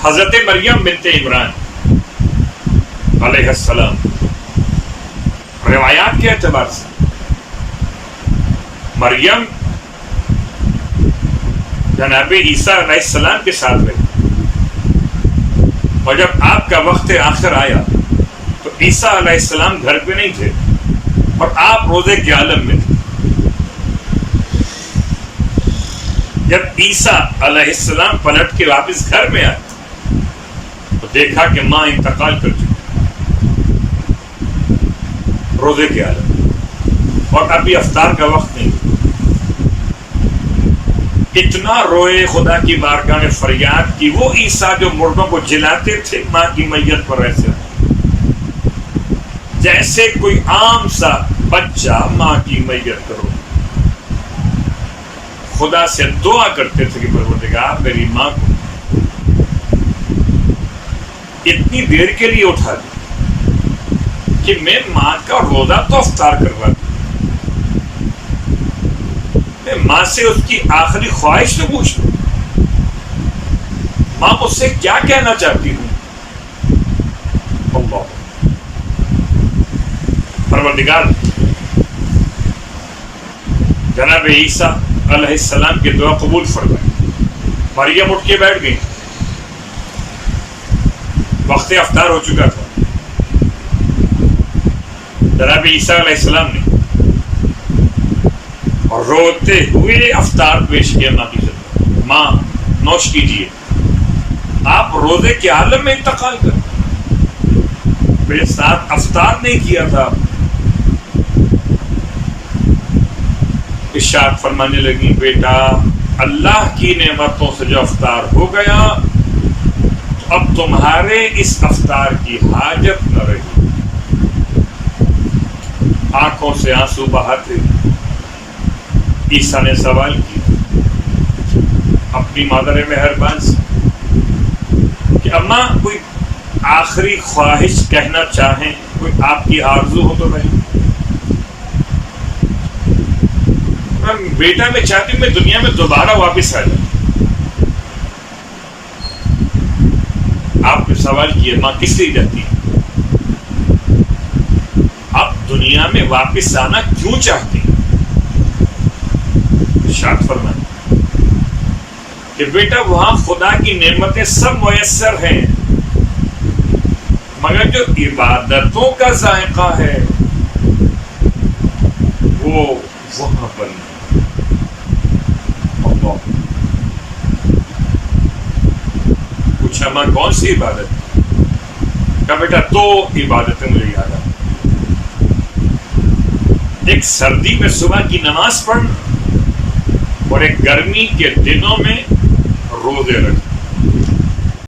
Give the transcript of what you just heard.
حضرت مریم بنت عمران علیہ السلام روایات کے اعتبار سے مریم جناب عیسیٰ علیہ السلام کے ساتھ رہی، اور جب آپ کا وقت آخر آیا تو عیسیٰ علیہ السلام گھر پہ نہیں تھے اور آپ روزے کے عالم میں تھے۔ جب عیسیٰ علیہ السلام پلٹ کے واپس گھر میں آئے تو دیکھا کہ ماں انتقال کر چکی روزے کے عالم، اور ابھی افطار کا وقت نہیں۔ اتنا روئے، خدا کی بارگاہ میں فریاد کی، وہ عیسیٰ جو مردوں کو جلاتے تھے ماں کی میت پر ایسے جیسے کوئی عام سا بچہ ماں کی میت کرو، خدا سے دعا کرتے تھے کہ پروردگار میری ماں کو اتنی دیر کے لیے اٹھا دی کہ میں ماں کا روزہ تو افطار کروا دوں، میں ماں سے اس کی آخری خواہش تو پوچھ لوں، ماں مجھ سے کیا کہنا چاہتی ہوں۔ اللہ پروردگار جناب عیسیٰ علیہ السلام کی دعا قبول فرمائے۔ مریم اٹھ کے بیٹھ گئی، وقت افطار ہو چکا تھا۔ جناب عیسیٰ علیہ السلام نے اور روتے ہوئے افطار پیش کیا ماں کی خدمت، ماں نوش کیجیے، آپ روزے کے عالم میں انتقال کر میرے ساتھ افطار نہیں کیا تھا۔ ارشاد فرمانے لگی، بیٹا اللہ کی نعمتوں سے جو افطار ہو گیا اب تمہارے اس افطار کی حاجت نہ رہی۔ آنکھوں سے آنسو بہاتے عیسیٰ نے سوال کیا اپنی مادر مہربان سے کہ اماں کوئی آخری خواہش کہنا چاہیں، کوئی آپ کی آرزو ہو تو نہیں؟ بیٹا میں چاہتی ہوں میں دنیا میں دوبارہ واپس آ جاؤں۔ آپ نے سوال کیا ماں کس لیے جاتی ہے؟ آپ دنیا میں واپس آنا کیوں چاہتی ہیں؟ ارشاد فرمائیں کہ بیٹا وہاں خدا کی نعمتیں سب میسر ہیں، مگر جو عبادتوں کا ذائقہ ہے وہ وہاں پر نہیں۔ پوچھا ماں کون سی عبادت؟ کہا بیٹا دو عبادتیں مجھے یاد آتی، ایک سردی میں صبح کی نماز پڑھنا اور ایک گرمی کے دنوں میں روزے رکھنا۔